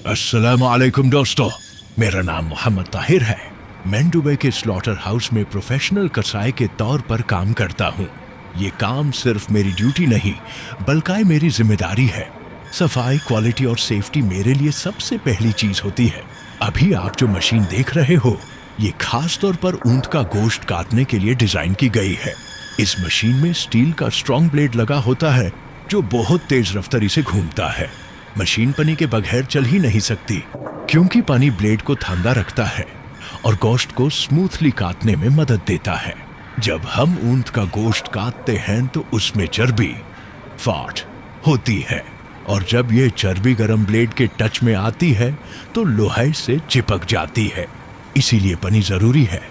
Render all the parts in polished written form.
अस्सलाम वालेकुम दोस्तों, मेरा नाम मोहम्मद ताहिर है। मैं दुबई के स्लॉटर हाउस में प्रोफेशनल कसाई के तौर पर काम करता हूँ। ये काम सिर्फ मेरी ड्यूटी नहीं बल्कि मेरी जिम्मेदारी है। सफाई, क्वालिटी और सेफ्टी मेरे लिए सबसे पहली चीज होती है। अभी आप जो मशीन देख रहे हो, ये खास तौर पर ऊंट का गोश्त काटने के लिए डिजाइन की गई है। इस मशीन में स्टील का स्ट्रॉन्ग ब्लेड लगा होता है जो बहुत तेज रफ्तारी से घूमता है। मशीन पनी के बगैर चल ही नहीं सकती, क्योंकि पनी ब्लेड को थांदा रखता है और गोश्त को स्मूथली काटने में मदद देता है। जब हम ऊंट का गोश्त काटते हैं तो उसमें चर्बी, फैट होती है, और जब ये चर्बी गरम ब्लेड के टच में आती है तो लोहे से चिपक जाती है। इसीलिए पनी जरूरी है,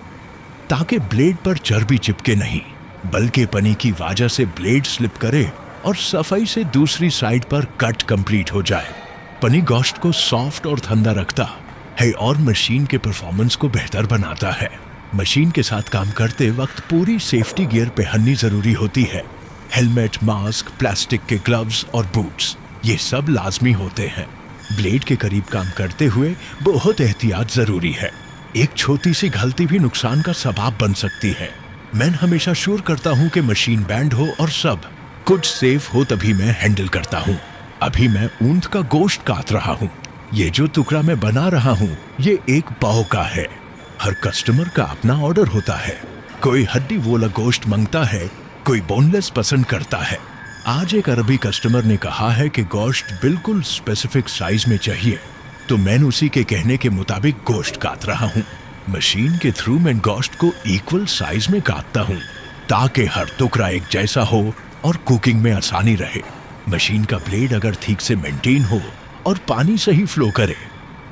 ताकि ब्लेड पर चर्बी चिपके नहीं, बल्कि पनी की वजह से ब्लेड स्लिप करे और सफाई से दूसरी साइड पर कट कंप्लीट हो जाए। पनी गोश्त को सॉफ्ट और ठंडा रखता है और मशीन के परफॉर्मेंस को बेहतर बनाता है। मशीन के साथ काम करते वक्त पूरी सेफ्टी गियर पहननी जरूरी होती है। हेलमेट, मास्क, प्लास्टिक के ग्लव्स और बूट्स, ये सब लाजमी होते हैं। ब्लेड के करीब काम करते हुए बहुत एहतियात जरूरी है। एक छोटी सी गलती भी नुकसान का सबब बन सकती है। मैं हमेशा श्योर करता हूँ कि मशीन बैंड हो और सब कुछ सेफ हो, तभी मैं हैंडल करता हूँ। अभी मैं ऊंट का गोश्त काट रहा हूँ। ये जो टुकड़ा मैं बना रहा हूँ, ये एक पाव का है। हर कस्टमर का अपना ऑर्डर होता है। कोई हड्डी वाला गोश्त मांगता है, कोई बोनलेस पसंद करता है। आज एक अरबी कस्टमर ने कहा है कि गोश्त बिल्कुल स्पेसिफिक साइज में चाहिए, तो मैं उसी के कहने के मुताबिक गोश्त काट रहा हूँ। मशीन के थ्रू मैं गोश्त को इक्वल साइज में काटता हूँ, ताकि हर टुकड़ा एक जैसा हो और कुकिंग में आसानी रहे। मशीन का ब्लेड अगर ठीक से मेंटेन हो और पानी सही फ्लो करे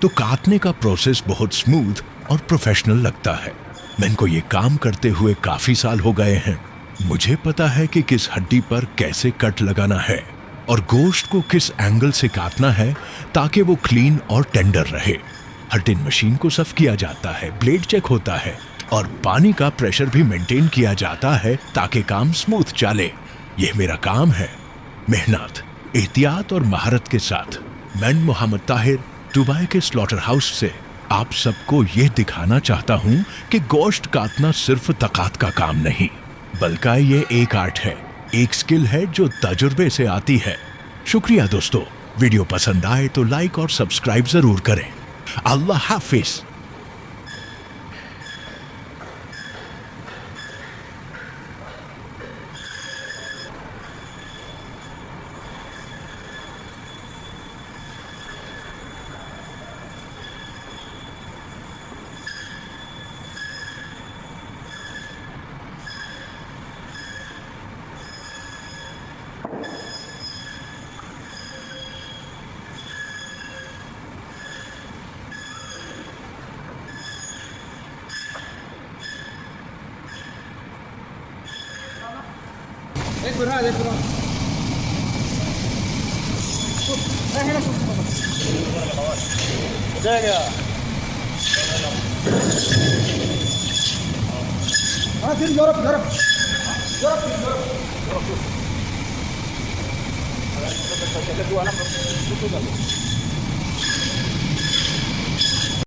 तो काटने का प्रोसेस बहुत स्मूथ और प्रोफेशनल लगता है। मैंने को ये काम करते हुए काफी साल हो गए हैं। मुझे पता है कि किस हड्डी पर कैसे कट लगाना है और गोश्त को किस एंगल से काटना है ताकि वो क्लीन और टेंडर रहे। हर दिन मशीन को साफ किया जाता है, ब्लेड चेक होता है और पानी का प्रेशर भी मेंटेन किया जाता है ताकि काम स्मूथ चले। यह मेरा काम है, मेहनत, एहतियात और महारत के साथ। मैं मोहम्मद ताहिर दुबई के स्लॉटर हाउस से आप सबको यह दिखाना चाहता हूं कि गोश्त काटना सिर्फ तकात का काम नहीं, बल्कि ये एक आर्ट है, एक स्किल है जो तजुर्बे से आती है। शुक्रिया दोस्तों, वीडियो पसंद आए तो लाइक और सब्सक्राइब जरूर करें। अल्लाह हाफिज। एक मिनट जाएगा। हाँ फिर यूरोप यूरोप यूरोप यूरोप